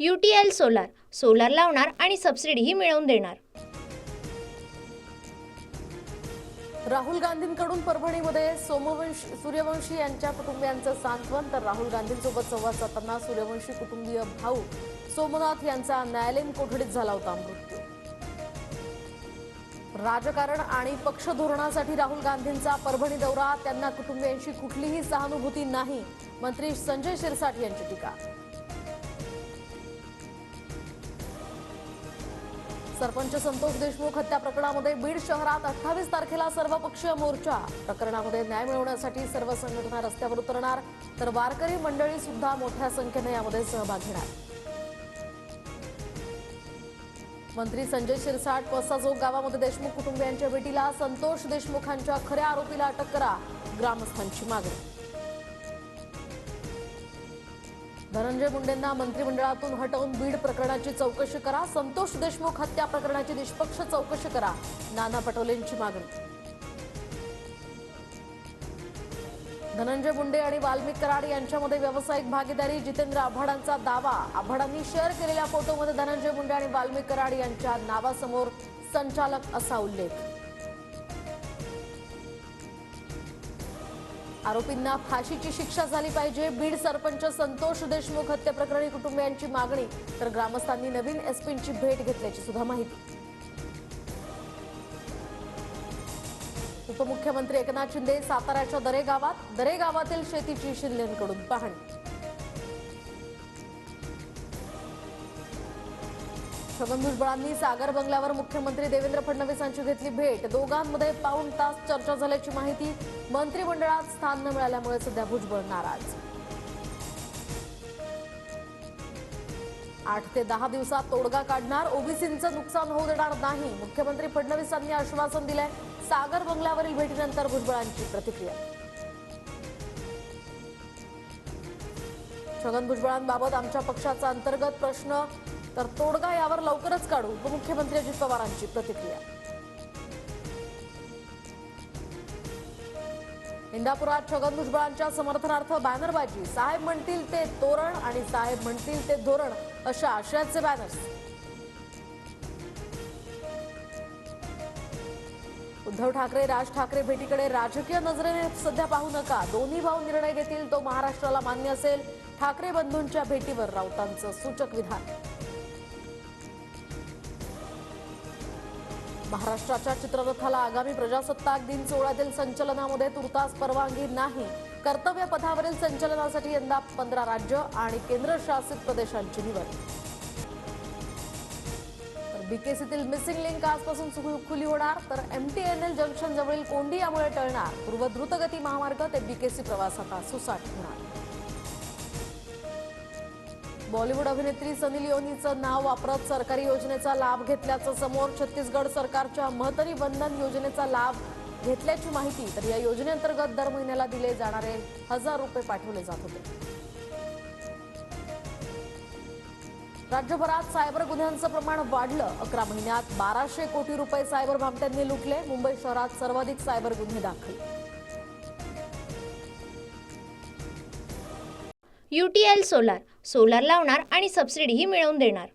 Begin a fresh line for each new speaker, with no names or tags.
UTL solar solar लावणार आणि सबसिडीही मिळवून देणार।
राहुल गांधींकडून परभणीमध्ये सूर्यवंशी यांच्या कुटुंबियांचं सांत्वन, तर राहुल गांधींसोबत संवाद साधताना सूर्यवंशी कुटुंबीय भाऊ सोमनाथ यांचा न्यायालयीन कोठडीत झाला होता मृत्यू। राजकारण आणि पक्ष धोरणासाठी राहुल गांधींचा परभणी दौरा, त्यांना कुटुंबियांशी कुठलीही सहानुभूती नाही, मंत्री संजय शिरसाट यांची टीका। सरपंच संतोष देशमुख हत्या प्रकरणामध्ये बीड शहरात 28 तारखेला सर्वपक्षीय मोर्चा, प्रकरणामध्ये न्याय मिळवण्यासाठी सर्व संघटना रस्त्यावर उतरणार, तर वारकरी मंडळी सुद्धा मोठ्या संख्येने यामध्ये सहभाग घेणार। मंत्री संजय शिरसाट पसाजोग गावामध्ये देशमुख कुटुंबियांच्या भेटीला, संतोष देशमुखांच्या खऱ्या आरोपीला अटक करा, ग्रामस्थांची मागणी। धनंजय मुंडेंना मंत्रिमंडळातून हटवून बीड प्रकरणाची चौकशी करा, संतोष देशमुख हत्या प्रकरणाची निष्पक्ष चौकशी करा, नाना पटोलेंची मागणी। धनंजय मुंडे आणि वाल्मिक कराड यांच्यामध्ये व्यावसायिक भागीदारी, जितेंद्र आव्हाडांचा दावा, आव्हाडांनी शेअर केलेल्या फोटोमध्ये धनंजय मुंडे आणि वाल्मिक कराड यांच्या नावासमोर संचालक असा उल्लेख। आरोपींना फाशीची शिक्षा झाली पाहिजे, बीड सरपंच संतोष देशमुख हत्या प्रकरणी कुटुंबियांची मागणी, तर ग्रामस्थांनी नवीन एसपींची भेट घेतल्याची सुद्धा माहिती। उपमुख्यमंत्री एकनाथ शिंदे साताऱ्याच्या दरेगावातील शेतीची शिंदेंकडून पाहणी। छगन भुजबळांनी सागर बंगल्यावर मुख्यमंत्री देवेंद्र फडणवीस यांची घेतली भेट, दोघांमध्ये पाऊण तास चर्चा झाल्याची माहिती, मंत्रिमंडळात स्थान न मिळाल्यामुळे सध्या भुजबळ नाराज। 8 ते 10 दिवसात तोडगा काढणार, ओबीसींचं नुकसान होऊ देणार नाही, मुख्यमंत्री फडणवीसांनी आश्वासन दिलंय, सागर बंगल्यावरील भेटीनंतर भुजबळांची प्रतिक्रिया। छगन भुजबळांबाबत आमच्या पक्षाचा अंतर्गत प्रश्न, तर तोडगा यावर लवकरच काढू, उपमुख्यमंत्री अजित पवारांची प्रतिक्रिया। इंदापुरात छगन भुजबळांच्या समर्थनार्थ बॅनरबाजी, साहेब म्हणतील ते तोरण आणि साहेब म्हणतील ते धोरण अशा आशयाचे बॅनर्स। उद्धव ठाकरे राज ठाकरे भेटीकडे राजकीय नजरेने सध्या पाहू नका, दोन्ही भाऊ निर्णय घेतील तो महाराष्ट्राला मान्य असेल, ठाकरे बंधूंच्या भेटीवर राऊतांचं सूचक विधान। महाराष्ट्राच्या चित्ररथाला आगामी प्रजासत्ताक दिन सोहळ्यातील संचलनामध्ये तुर्तास परवानगी नाही, कर्तव्य पथावरील संचलनासाठी यंदा 15 राज्य आणि केंद्रशासित प्रदेशांची निवड। बीकेसीतील मिसिंग लिंक आजपासून खुली होणार, तर MTNL जंक्शन जवळील कोंडी यामुळे टळणार, पूर्व द्रुतगती महामार्ग ते बीकेसी प्रवास आता सुसाट होणार। बॉलिवूड अभिनेत्री सनी लिओनीचं नाव वापरत सरकारी योजनेचा लाभ घेतल्याचं समोर, छत्तीसगड सरकारच्या महतरी बंधन योजनेचा लाभ घेतल्याची माहिती, तर या योजनेअंतर्गत दर महिन्याला दिले जाणारे 1000 रुपये पाठवले जात होते। राज्यभरात सायबर गुन्ह्यांचं प्रमाण वाढलं, 11 महिन्यात 1200 कोटी रुपये सायबर भामट्यांनी लुटले, मुंबई शहरात सर्वाधिक सायबर गुन्हे दाखल।
UTL सोलार सोलार लावणार आणि सबसिडीही मिळवून देणार।